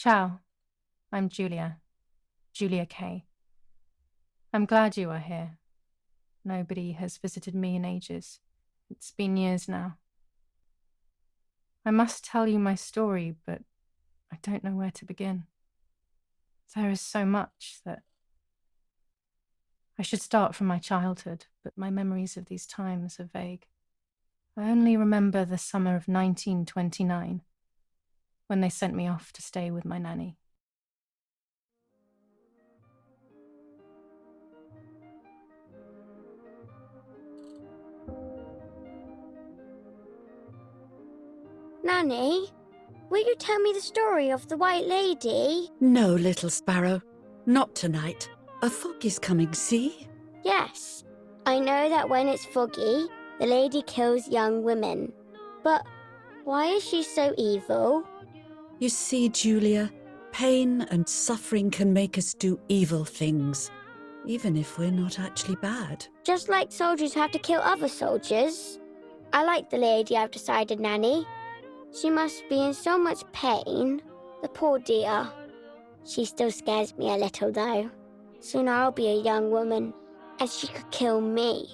Ciao, I'm Julia Kay. I'm glad you are here. Nobody has visited me in ages. It's been years now. I must tell you my story, but I don't know where to begin. There is so much that I should start from my childhood, but my memories of these times are vague. I only remember the summer of 1929, when they sent me off to stay with my nanny. Nanny, will you tell me the story of the White Lady? No, little sparrow, not tonight. A fog is coming, see? Yes, I know that when it's foggy, the lady kills young women. But why is she so evil? You see, Julia, pain and suffering can make us do evil things, even if we're not actually bad. Just like soldiers have to kill other soldiers. I like the lady I've decided, Nanny. She must be in so much pain. The poor dear. She still scares me a little, though. Soon I'll be a young woman, and she could kill me.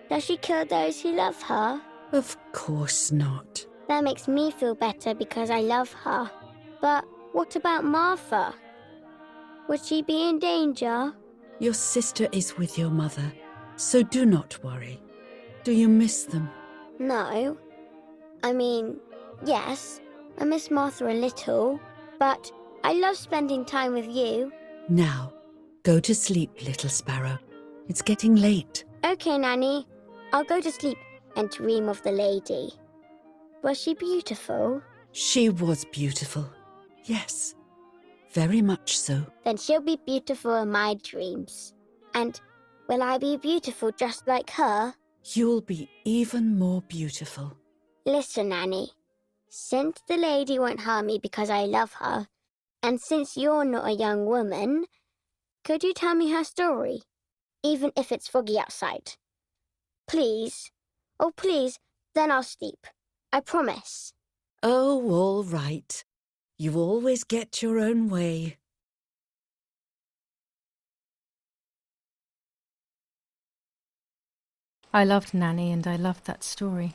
Does she kill those who love her? Of course not. That makes me feel better because I love her. But what about Martha? Would she be in danger? Your sister is with your mother, so do not worry. Do you miss them? No. I mean, yes, I miss Martha a little, but I love spending time with you. Now, go to sleep, little sparrow. It's getting late. Okay, Nanny. I'll go to sleep and dream of the lady. Was she beautiful? She was beautiful. Yes, very much so. Then she'll be beautiful in my dreams. And will I be beautiful just like her? You'll be even more beautiful. Listen, Nanny. Since the lady won't harm me because I love her, and since you're not a young woman, could you tell me her story? Even if it's foggy outside. Please. Oh, please. Then I'll sleep. I promise. Oh, all right. You always get your own way. I loved Nanny and I loved that story.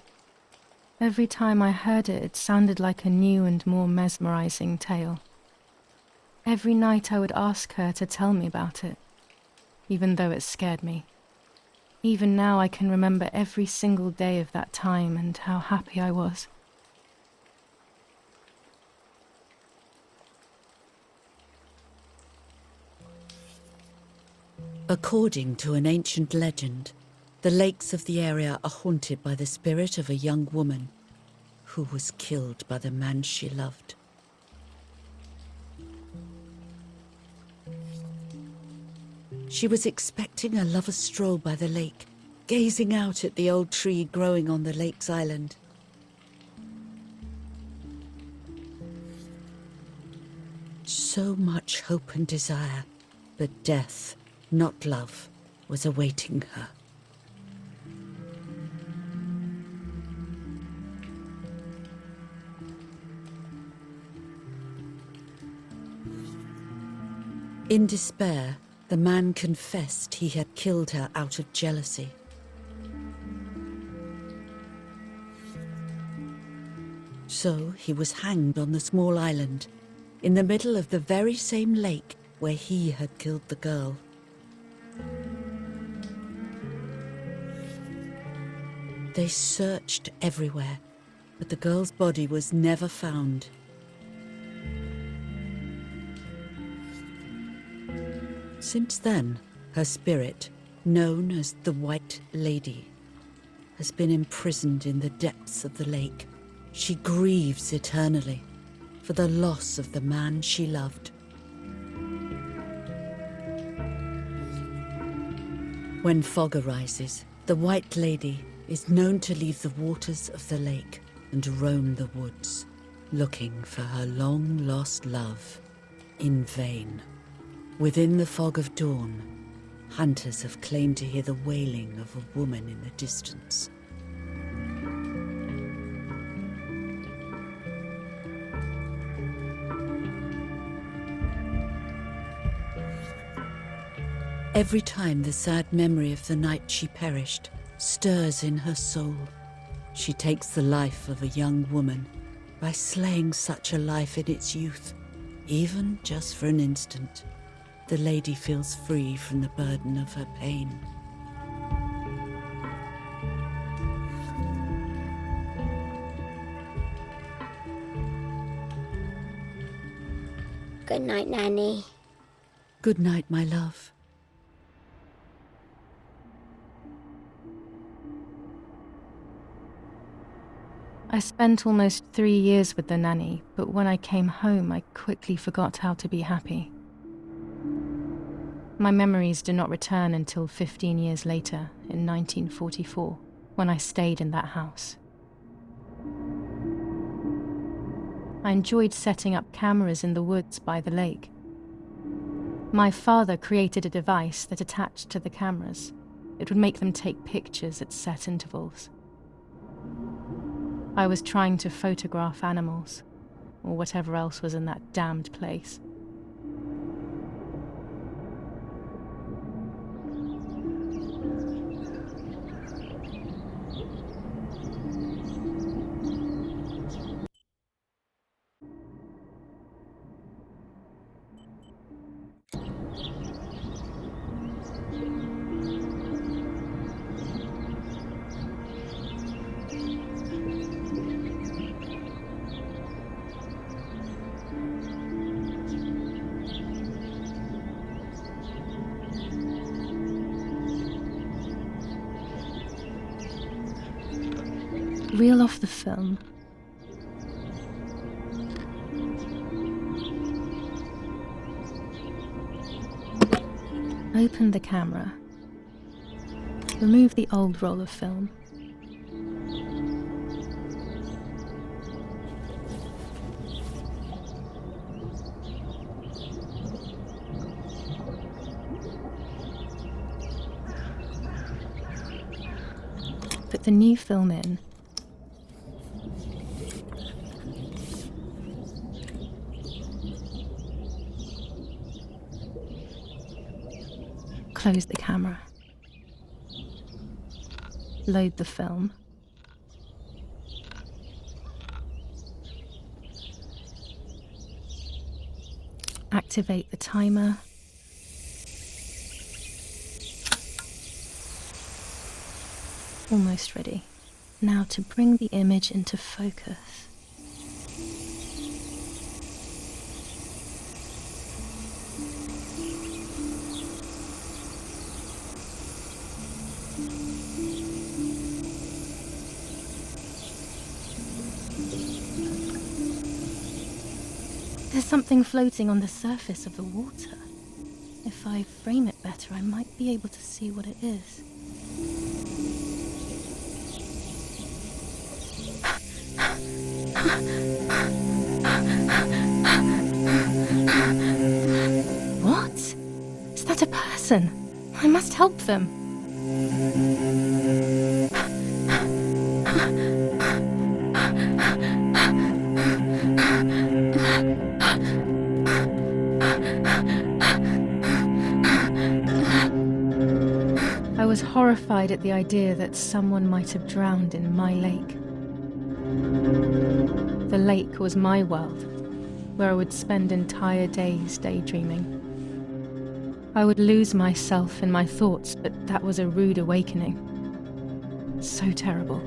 Every time I heard it, it sounded like a new and more mesmerizing tale. Every night I would ask her to tell me about it, even though it scared me. Even now I can remember every single day of that time and how happy I was. According to an ancient legend, the lakes of the area are haunted by the spirit of a young woman who was killed by the man she loved. She was expecting a lover's stroll by the lake, gazing out at the old tree growing on the lake's island. So much hope and desire, but death, not love, was awaiting her. In despair, the man confessed he had killed her out of jealousy. So he was hanged on the small island, in the middle of the very same lake where he had killed the girl. They searched everywhere, but the girl's body was never found. Since then, her spirit, known as the White Lady, has been imprisoned in the depths of the lake. She grieves eternally for the loss of the man she loved. When fog arises, the White Lady is known to leave the waters of the lake and roam the woods, looking for her long-lost love in vain. Within the fog of dawn, hunters have claimed to hear the wailing of a woman in the distance. Every time the sad memory of the night she perished stirs in her soul, she takes the life of a young woman by slaying such a life in its youth. Even just for an instant, the lady feels free from the burden of her pain. Good night, Nanny. Good night, my love. I spent almost 3 years with the nanny, but when I came home, I quickly forgot how to be happy. My memories do not return until 15 years later, in 1944, when I stayed in that house. I enjoyed setting up cameras in the woods by the lake. My father created a device that attached to the cameras. It would make them take pictures at set intervals. I was trying to photograph animals, or whatever else was in that damned place. Reel off the film. Open the camera. Remove the old roll of film. Put the new film in. Close the camera. Load the film. Activate the timer. Almost ready. Now to bring the image into focus. There's something floating on the surface of the water. If I frame it better, I might be able to see what it is. What? Is that a person? I must help them. I was horrified at the idea that someone might have drowned in my lake. The lake was my world, where I would spend entire days daydreaming. I would lose myself in my thoughts, but that was a rude awakening. So terrible.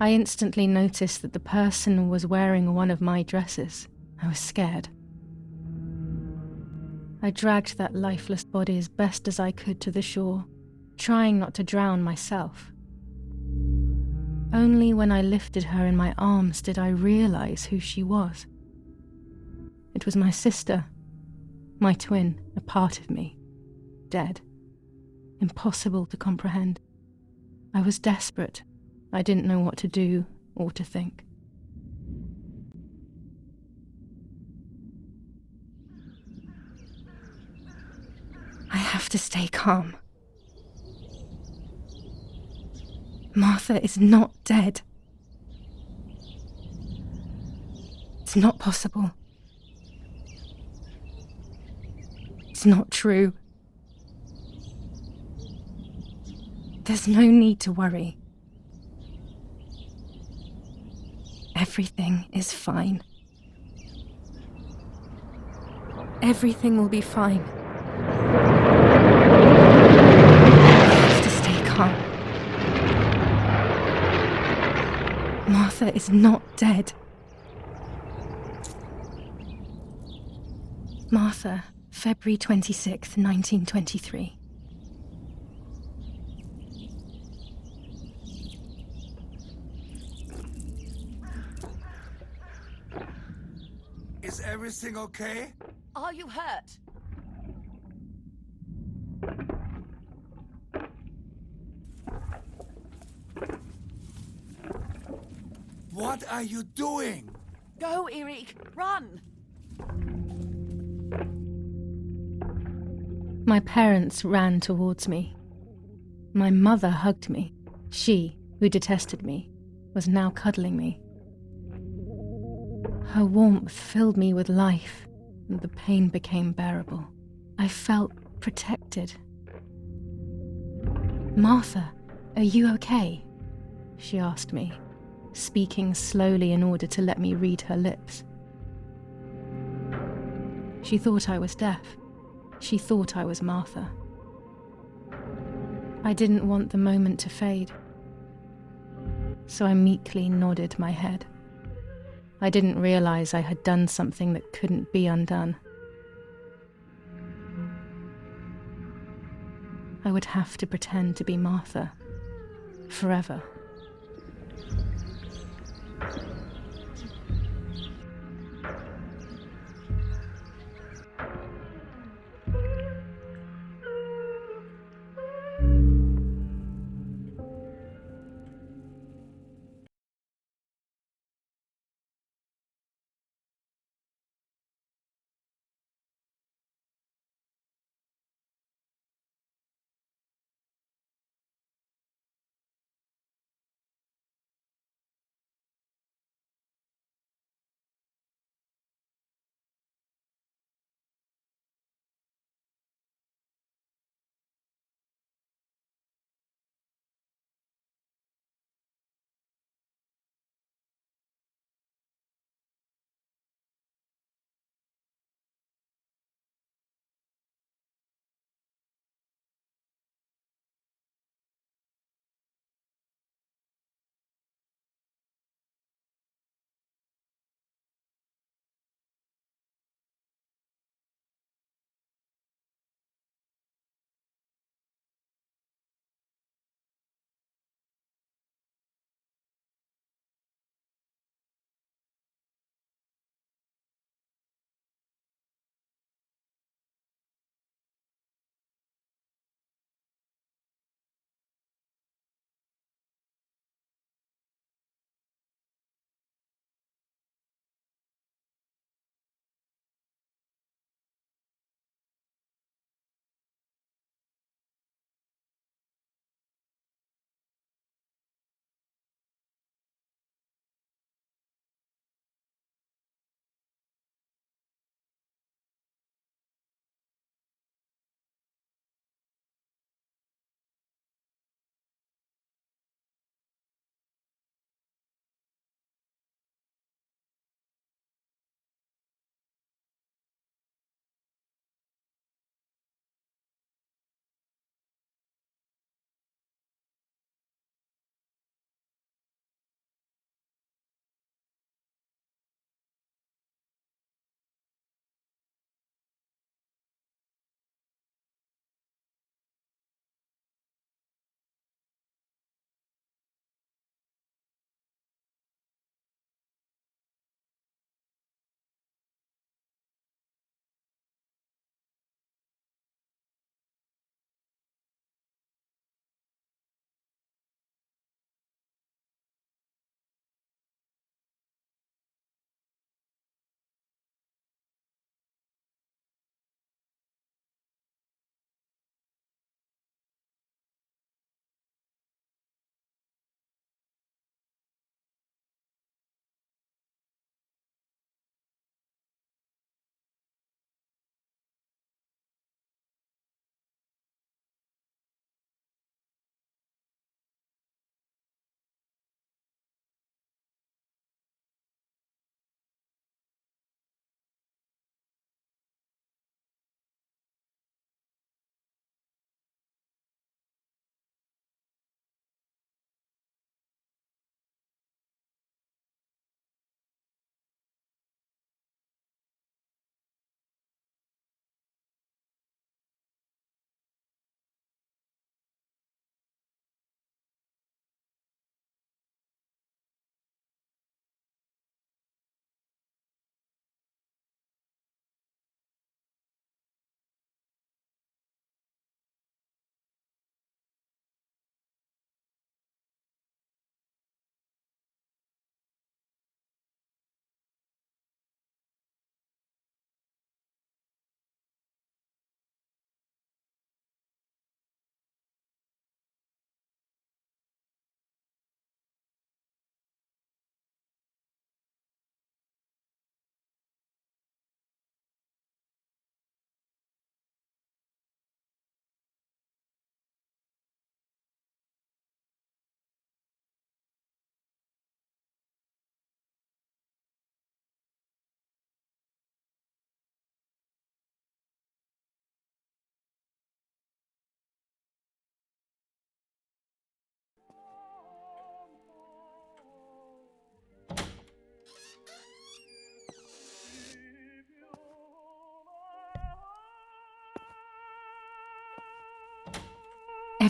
I instantly noticed that the person was wearing one of my dresses. I was scared. I dragged that lifeless body as best as I could to the shore, trying not to drown myself. Only when I lifted her in my arms did I realize who she was. It was my sister, my twin, a part of me, dead. Impossible to comprehend. I was desperate. I didn't know what to do or to think. I have to stay calm. Martha is not dead. It's not possible. It's not true. There's no need to worry. Everything is fine. Everything will be fine. I have to stay calm. Martha is not dead. Martha, February 26th, 1923. Is everything okay? Are you hurt? What are you doing? Go, Eric! Run! My parents ran towards me. My mother hugged me. She, who detested me, was now cuddling me. Her warmth filled me with life, and the pain became bearable. I felt protected. Martha, are you okay? She asked me, speaking slowly in order to let me read her lips. She thought I was deaf. She thought I was Martha. I didn't want the moment to fade, so I meekly nodded my head. I didn't realize I had done something that couldn't be undone. I would have to pretend to be Martha forever.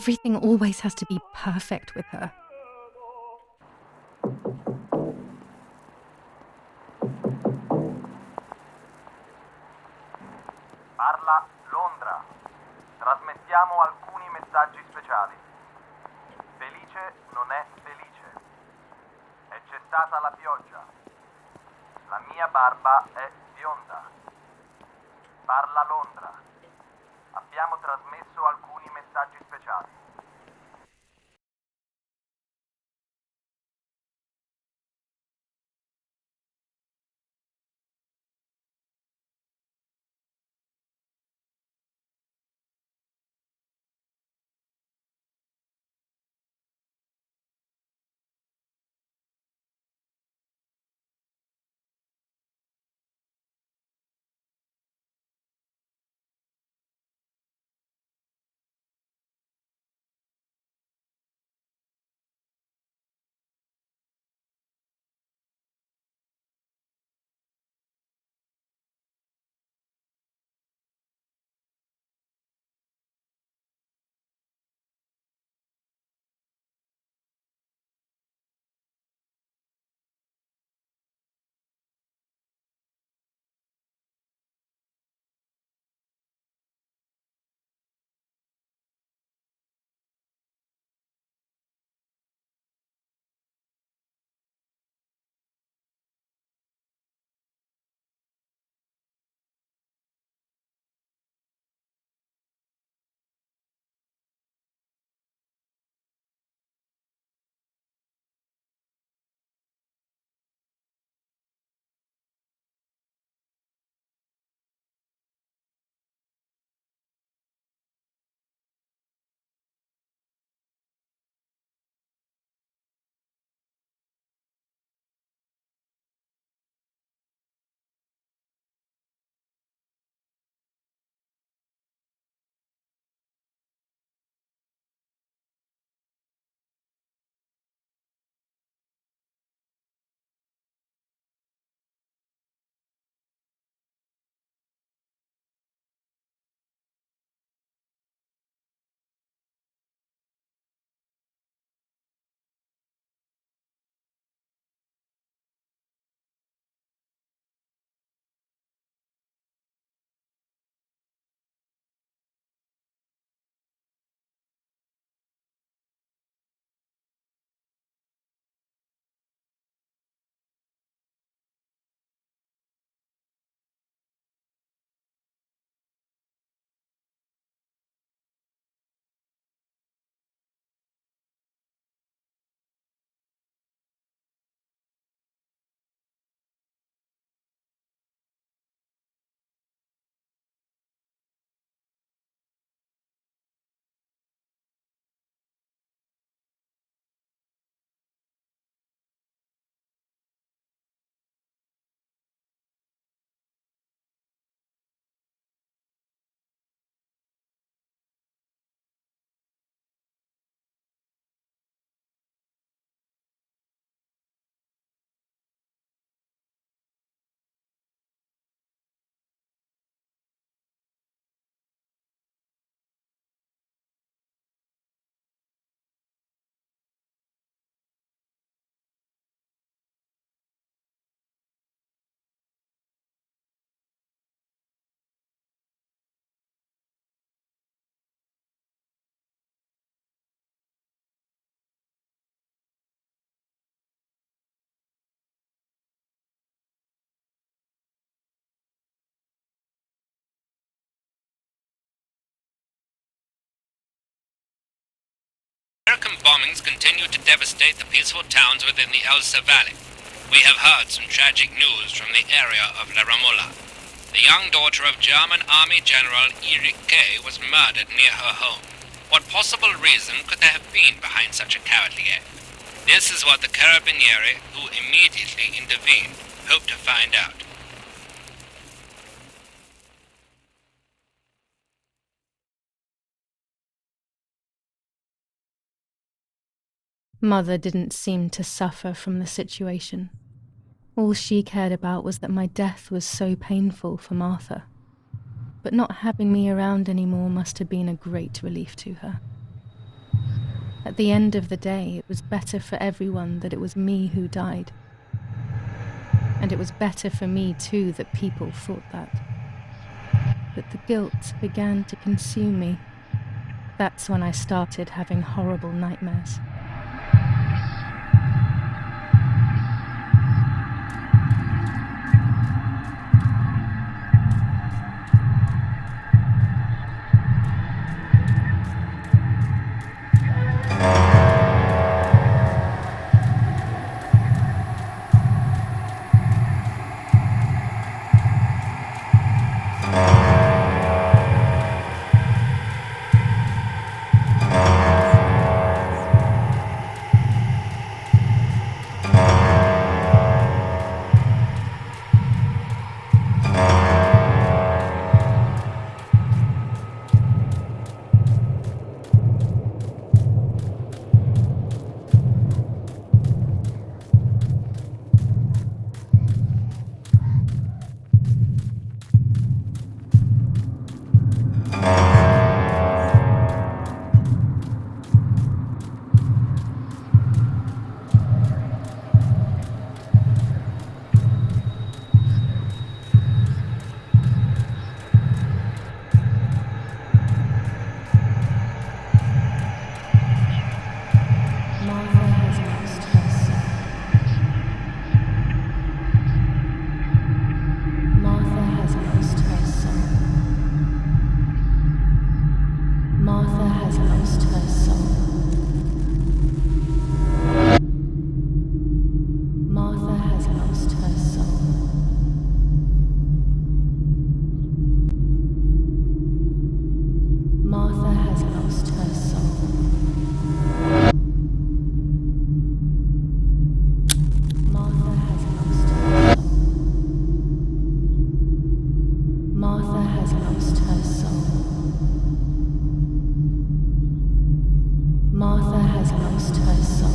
Everything always has to be perfect with her. Parla Londra. Trasmettiamo alcuni messaggi speciali. Felice non è felice. È cessata la pioggia. La mia barba è bionda. Parla Londra. Abbiamo trasmesso alcuni messaggi speciali. American bombings continue to devastate the peaceful towns within the Elsa Valley. We have heard some tragic news from the area of La Ramola. The young daughter of German Army General Erich K. was murdered near her home. What possible reason could there have been behind such a cowardly act? This is what the Carabinieri, who immediately intervened, hope to find out. Mother didn't seem to suffer from the situation. All she cared about was that my death was so painful for Martha. But not having me around anymore must have been a great relief to her. At the end of the day, it was better for everyone that it was me who died. And it was better for me too that people thought that. But the guilt began to consume me. That's when I started having horrible nightmares. Martha has lost her son. Martha has lost her son. Martha has lost her son. Martha has lost her son. Martha has lost her son. Martha has lost her son. Martha has lost her son. Martha has lost her son.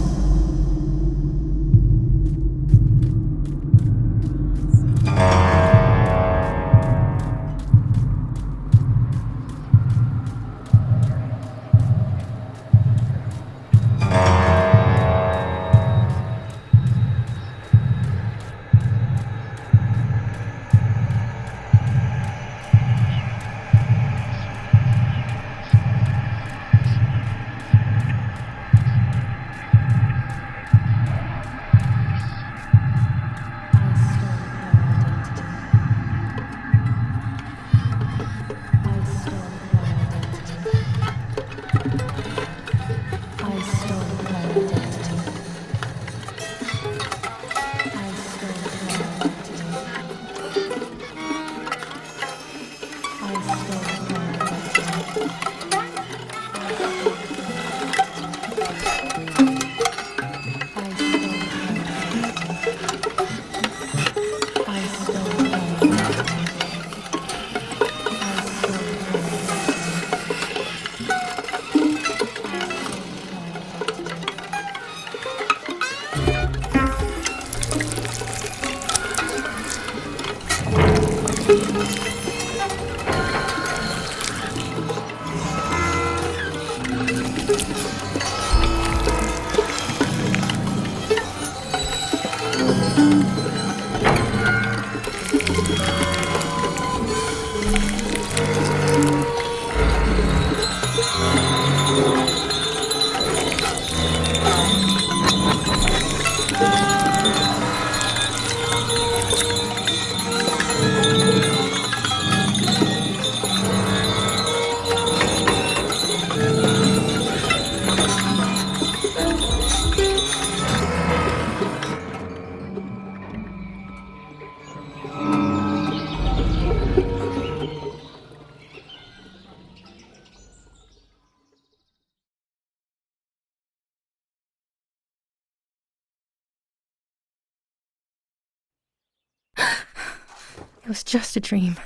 It was just a dream.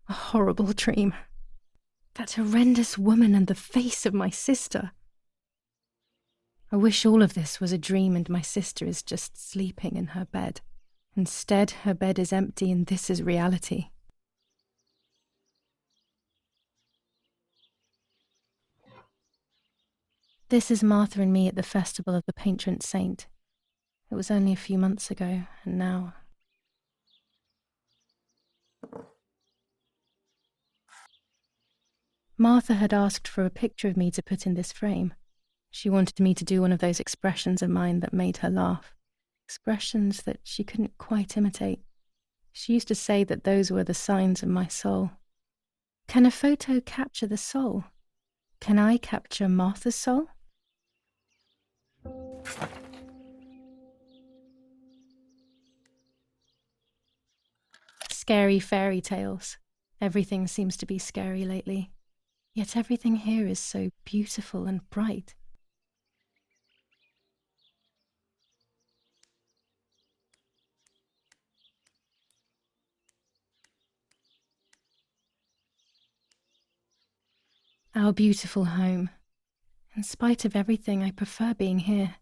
A horrible dream. That horrendous woman and the face of my sister. I wish all of this was a dream and my sister is just sleeping in her bed. Instead, her bed is empty and this is reality. This is Martha and me at the festival of the patron saint. It was only a few months ago, and now... Martha had asked for a picture of me to put in this frame. She wanted me to do one of those expressions of mine that made her laugh. Expressions that she couldn't quite imitate. She used to say that those were the signs of my soul. Can a photo capture the soul? Can I capture Martha's soul? Scary fairy tales. Everything seems to be scary lately. Yet everything here is so beautiful and bright. Our beautiful home. In spite of everything, I prefer being here.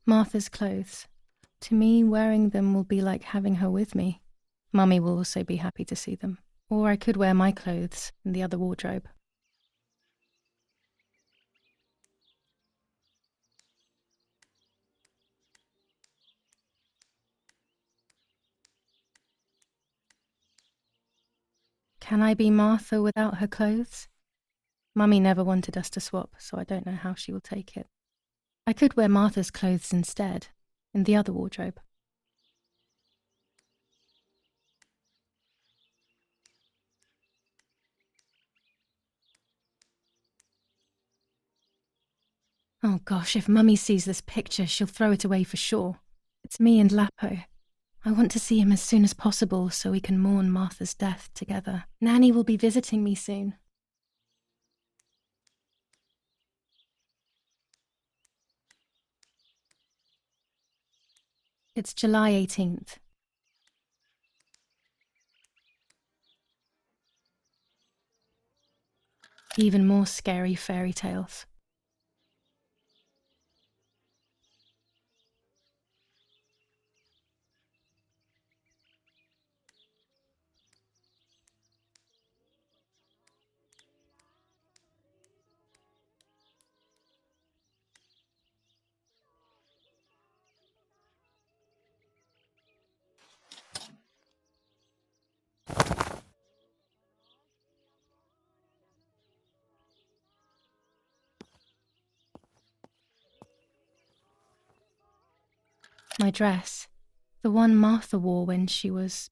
Martha's clothes. To me, wearing them will be like having her with me. Mummy will also be happy to see them. Or I could wear my clothes in the other wardrobe. Can I be Martha without her clothes? Mummy never wanted us to swap, so I don't know how she will take it. I could wear Martha's clothes instead, in the other wardrobe. Oh gosh, if Mummy sees this picture, she'll throw it away for sure. It's me and Lapo. I want to see him as soon as possible so we can mourn Martha's death together. Nanny will be visiting me soon. It's July 18th. Even more scary fairy tales. My dress, the one Martha wore when she was...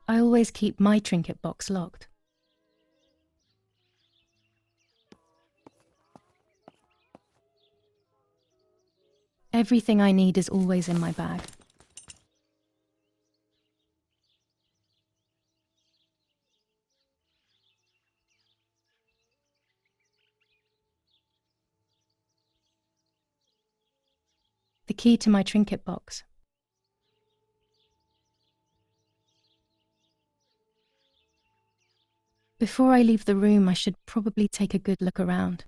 I always keep my trinket box locked. Everything I need is always in my bag. The key to my trinket box. Before I leave the room, I should probably take a good look around.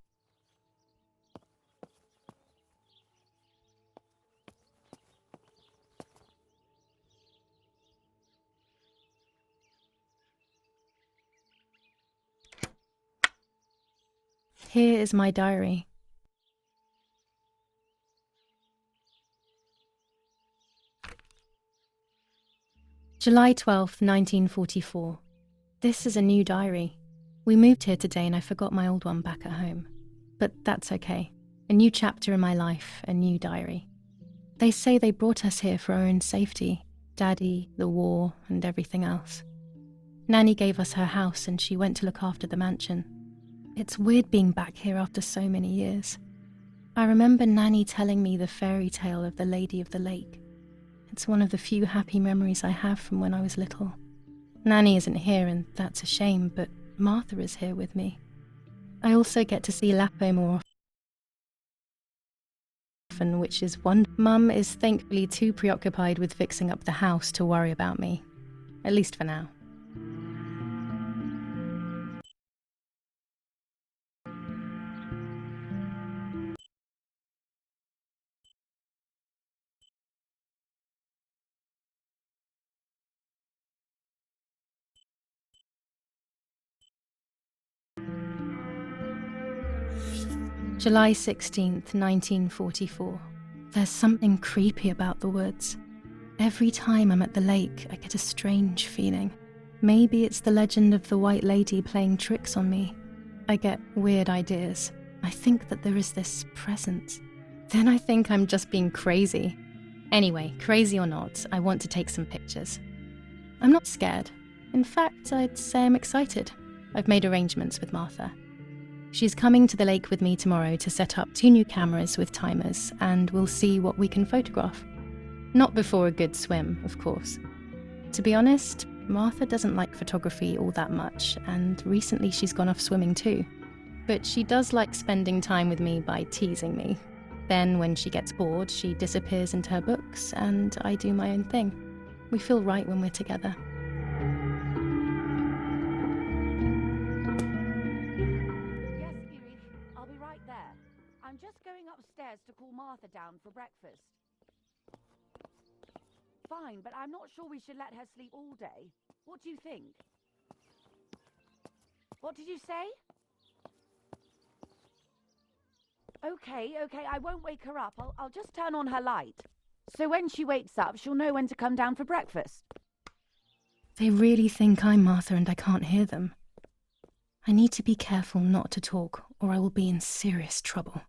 Here is my diary. July 12th, 1944. This is a new diary. We moved here today and I forgot my old one back at home. But that's okay. A new chapter in my life, a new diary. They say they brought us here for our own safety. Daddy, the war, and everything else. Nanny gave us her house and she went to look after the mansion. It's weird being back here after so many years. I remember Nanny telling me the fairy tale of the Lady of the Lake. It's one of the few happy memories I have from when I was little. Nanny isn't here and that's a shame, but Martha is here with me. I also get to see Lapo more often. often, which is wonderful. Mum is thankfully too preoccupied with fixing up the house to worry about me. At least for now. July 16th, 1944. There's something creepy about the woods. Every time I'm at the lake, I get a strange feeling. Maybe it's the legend of the White Lady playing tricks on me. I get weird ideas. I think that there is this presence. Then I think I'm just being crazy. Anyway, crazy or not, I want to take some pictures. I'm not scared. In fact, I'd say I'm excited. I've made arrangements with Martha. She's coming to the lake with me tomorrow to set up 2 new cameras with timers, and we'll see what we can photograph. Not before a good swim, of course. To be honest, Martha doesn't like photography all that much, and recently she's gone off swimming too. But she does like spending time with me by teasing me. Then when she gets bored, she disappears into her books, and I do my own thing. We feel right when we're together. Yes, Erich, I'll be right there. I'm just going upstairs to call Martha down for breakfast. Fine, but I'm not sure we should let her sleep all day. What do you think? What did you say? Okay, I won't wake her up. I'll just turn on her light. So when she wakes up, she'll know when to come down for breakfast. They really think I'm Martha and I can't hear them. I need to be careful not to talk, or I will be in serious trouble.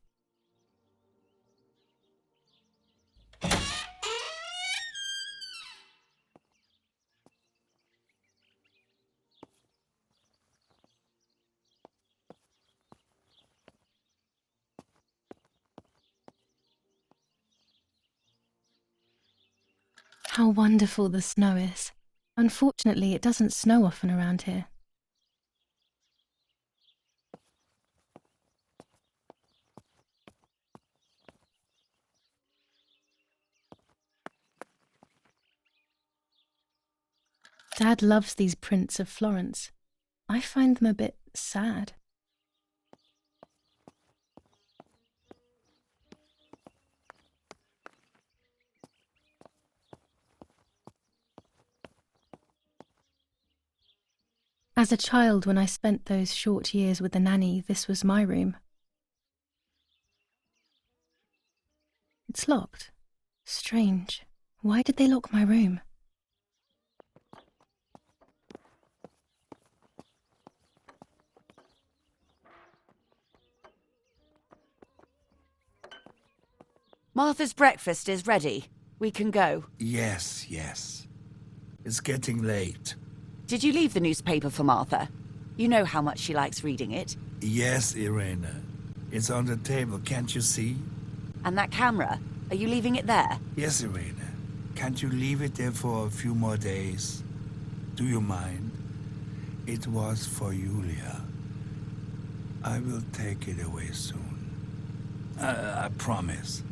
How wonderful the snow is. Unfortunately, it doesn't snow often around here. Dad loves these prints of Florence. I find them a bit sad. As a child, when I spent those short years with the nanny, this was my room. It's locked. Strange. Why did they lock my room? Martha's breakfast is ready. We can go. Yes. It's getting late. Did you leave the newspaper for Martha? You know how much she likes reading it. Yes, Irena. It's on the table, can't you see? And that camera, are you leaving it there? Yes, Irena. Can't you leave it there for a few more days? Do you mind? It was for Julia. I will take it away soon. I promise.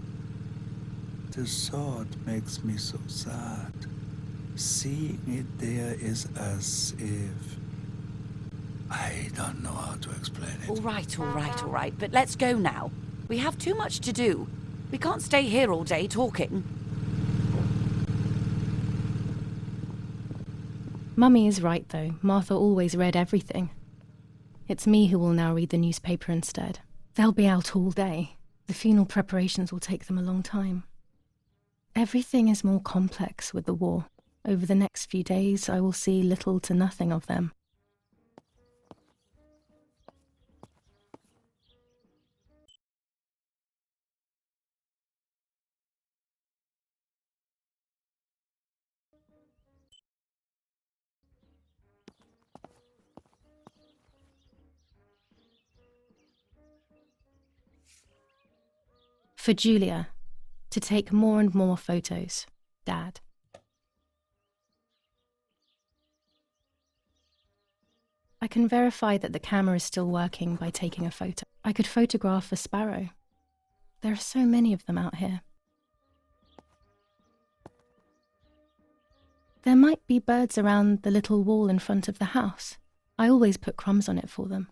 The thought makes me so sad. Seeing it there is as if... I don't know how to explain it. All right. But let's go now. We have too much to do. We can't stay here all day talking. Mummy is right, though. Martha always read everything. It's me who will now read the newspaper instead. They'll be out all day. The funeral preparations will take them a long time. Everything is more complex with the war. Over the next few days, I will see little to nothing of them. For Julia, to take more and more photos, Dad. I can verify that the camera is still working by taking a photo. I could photograph a sparrow. There are so many of them out here. There might be birds around the little wall in front of the house. I always put crumbs on it for them.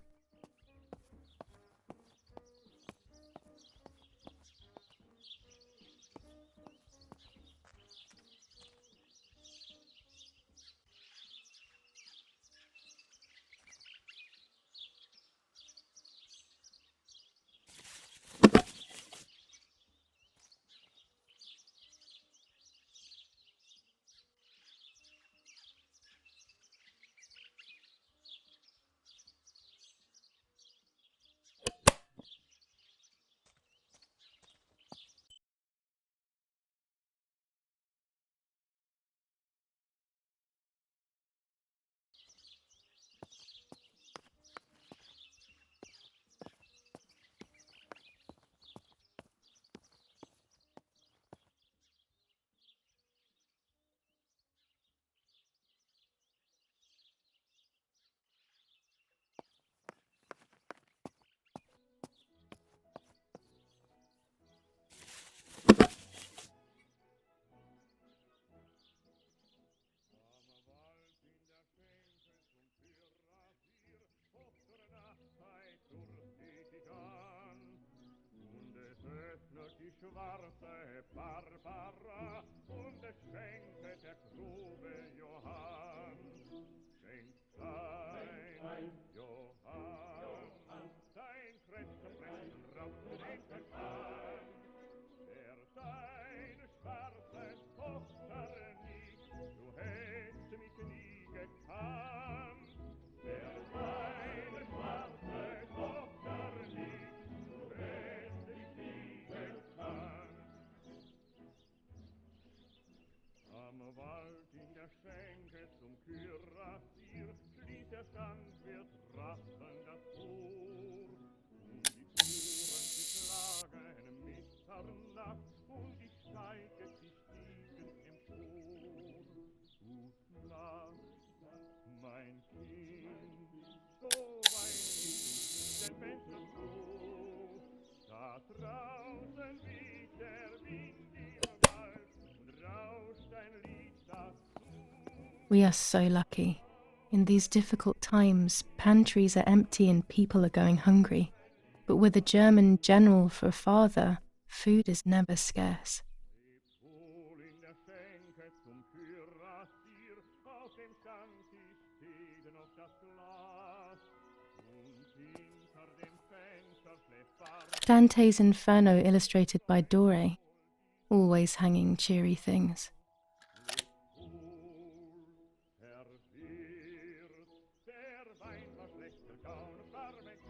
Schwarze Barbara und es schenkte der Grube Johann. Schenkt ein Johann, dein Kretschenbrechen raucht den Verstand. Der deine schwarze Tochter nicht, du hättest mich nie gekannt. Der deine schwarze Tochter nicht, du hättest mich nie gekannt. Am Wald in der Schenke zum Kürassier schließt der Standwirt raffen das Tor. Und die Fuhren, sie schlagen Mitternacht und die Steige, sie stiegen im Spur. Gut Nacht, mein Kind, so wein ich den Fenster zu. Da draußen weht der Wind im Wald und rauscht ein Lied dazu. We are so lucky. In these difficult times, pantries are empty and people are going hungry. But with a German general for a father, food is never scarce. Wohl in der Schenke zum Kürassier, auf dem Stand steht noch das Glas. Und hinter dem Fenster schläft Barbara. Dante's Inferno illustrated by Dore, always hanging cheery things. Der Wein war schlecht, der Gaun vermeckt.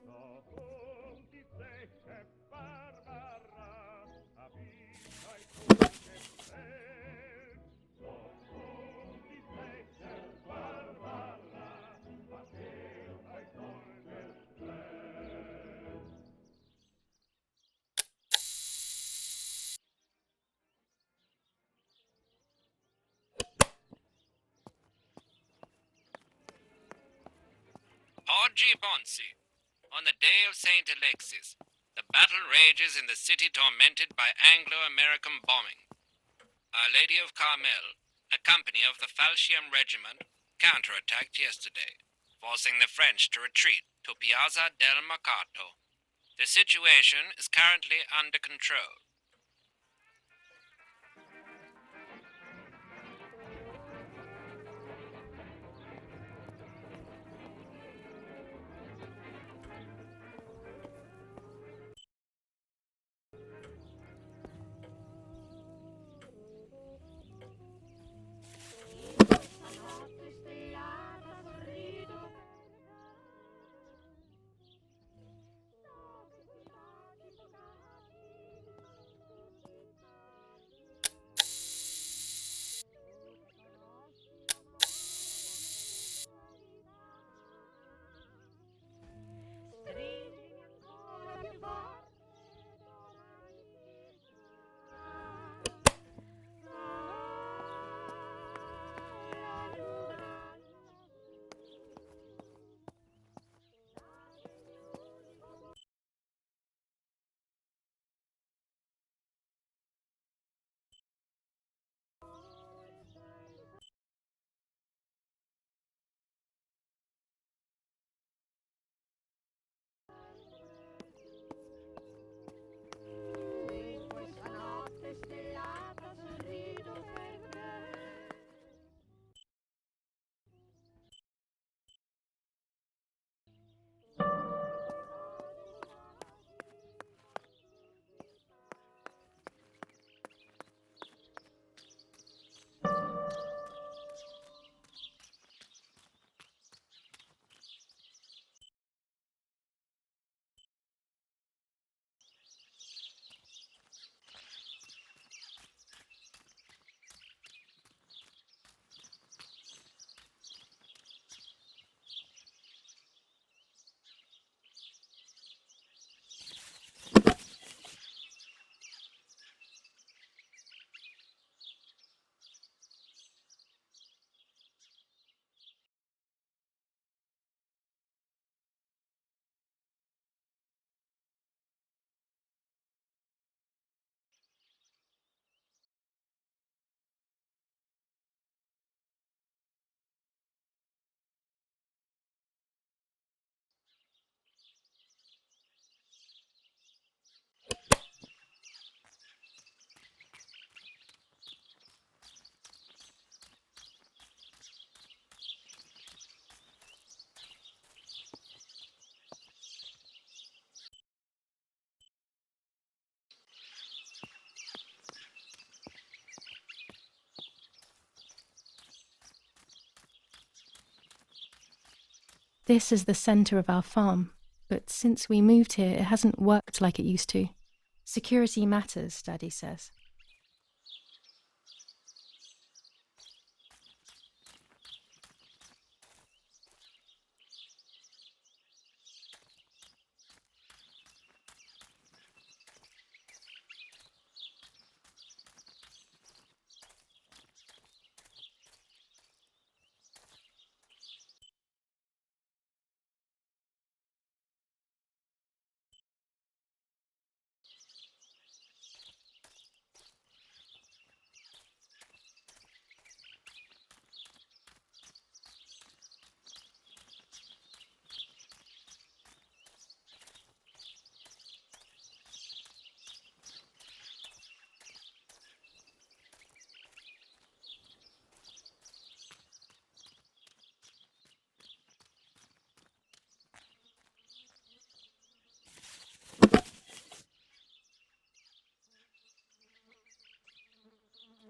Doch die Zeche Barbara hab ich euch vorgestellt. Doch die Zeche Barbara hab ich euch vorgestellt. Oggi Bonsi, on the day of St. Alexis, the battle rages in the city tormented by Anglo-American bombing. Our Lady of Carmel, a company of the Falchium Regiment, counterattacked yesterday, forcing the French to retreat to Piazza del Mercato. The situation is currently under control. this as the centre of our farm, but since we moved here, it hasn't worked like it used to. Security matters, Daddy says.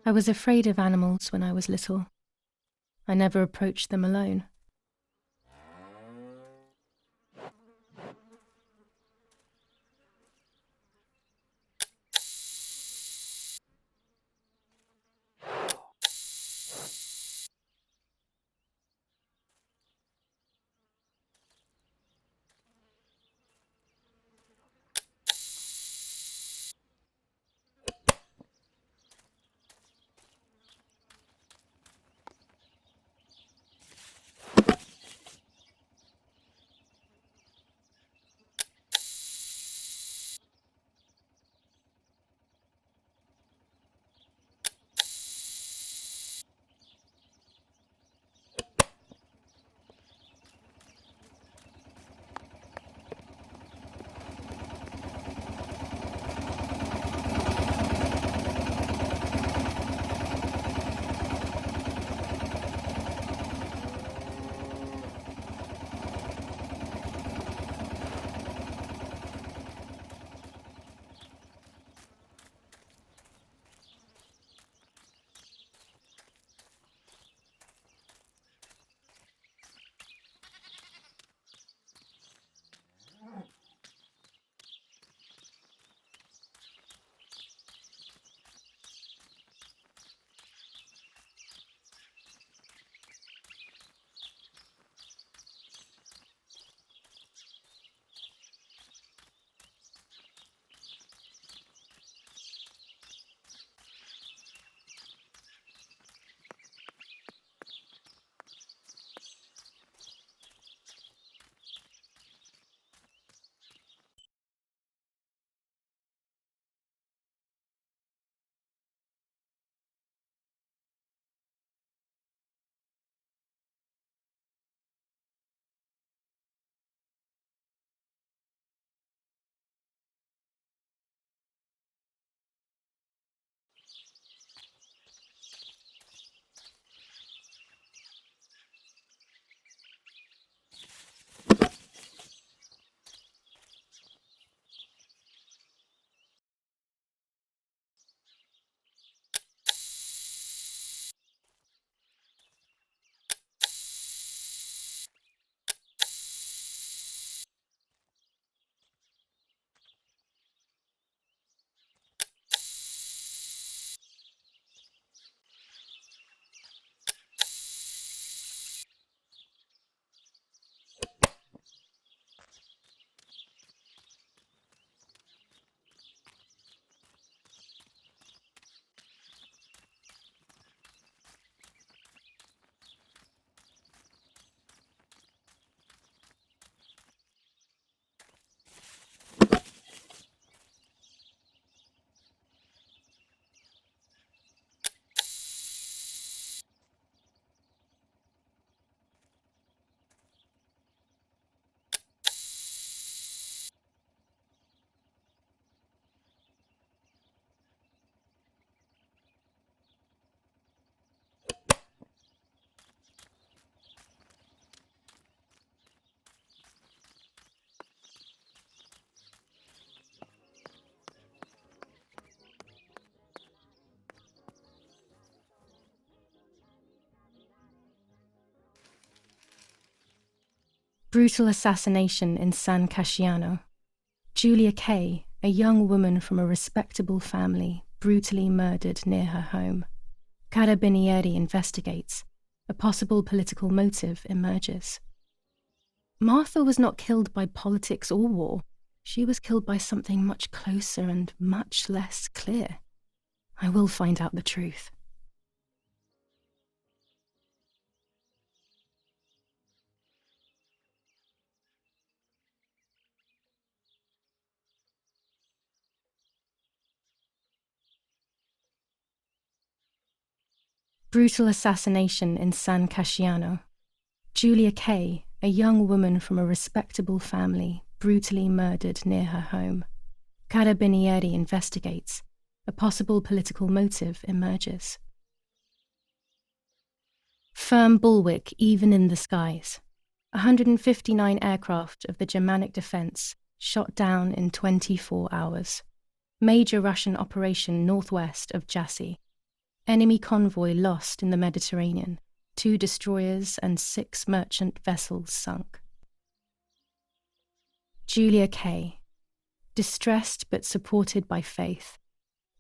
I was afraid of animals when I was little. I never approached them alone. Brutal assassination in San Casciano. Julia Kay, a young woman from a respectable family, brutally murdered near her home. Carabinieri investigates. A possible political motive emerges. Martha was not killed by politics or war. She was killed by something much closer and much less clear. I will find out the truth. Brutal assassination in San Casciano. Julia Kay, a young woman from a respectable family, brutally murdered near her home. Carabinieri investigates. A possible political motive emerges. Firm bulwark even in the skies. 159 aircraft of the Germanic defense shot down in 24 hours. Major Russian operation northwest of Jassy. Enemy convoy lost in the Mediterranean. 2 destroyers and 6 merchant vessels sunk. Julia Kay. Distressed but supported by faith.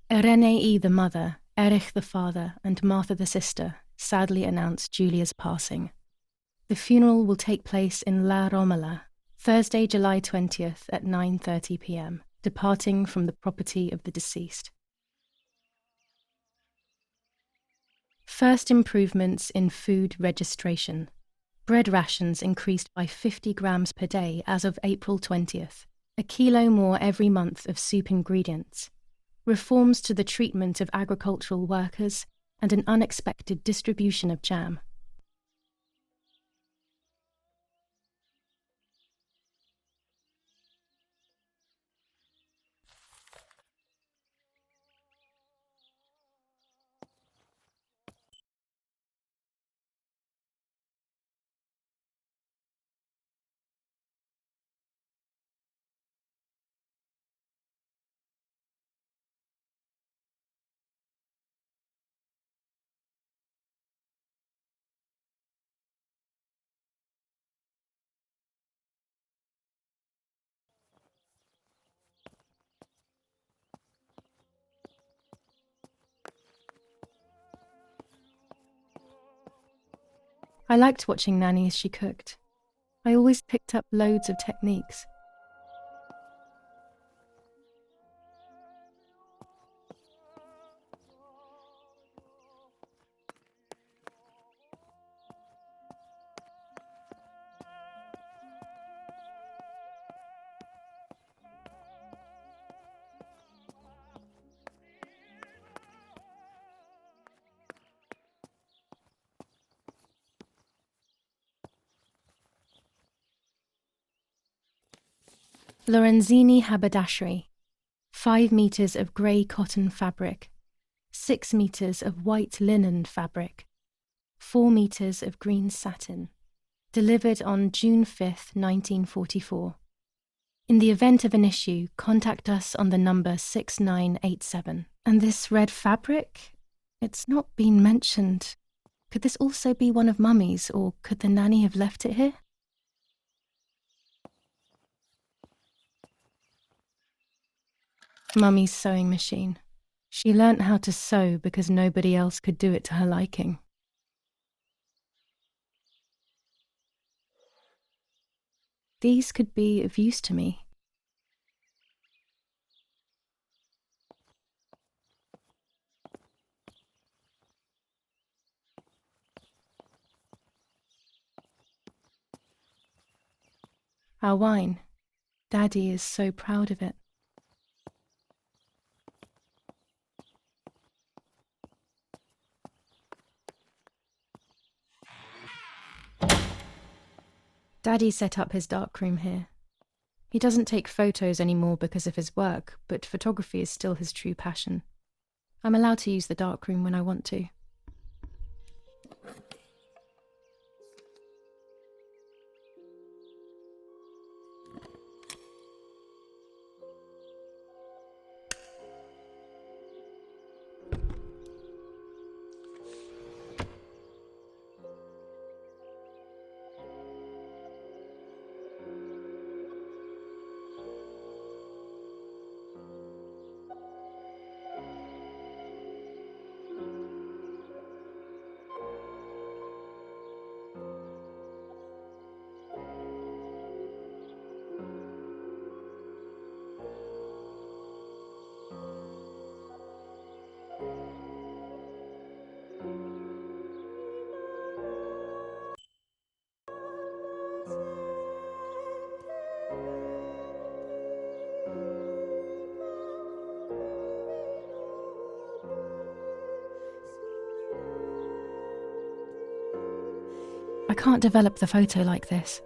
Irenei the mother, Erich the father, and Martha the sister sadly announced Julia's passing. The funeral will take place in La Romola, Thursday, July 20th at 9:30 p.m., departing from the property of the deceased. First improvements in food registration. Bread rations increased by 50 grams per day as of April 20th, a kilo more every month of soup ingredients. Reforms to the treatment of agricultural workers, and an unexpected distribution of jam. I liked watching Nanny as she cooked. I always picked up loads of techniques. Lorenzini haberdashery. 5 meters of grey cotton fabric. 6 meters of white linen fabric. 4 meters of green satin. Delivered on June 5th, 1944. In the event of an issue, contact us on the number 6987. And this red fabric? It's not been mentioned. Could this also be one of Mummy's, or could the nanny have left it here? Mummy's sewing machine. She learnt how to sew because nobody else could do it to her liking. These could be of use to me. Our wine. Daddy is so proud of it. Daddy set up his darkroom here. He doesn't take photos anymore because of his work, but photography is still his true passion. I'm allowed to use the darkroom when I want to. can't develop the photo like this.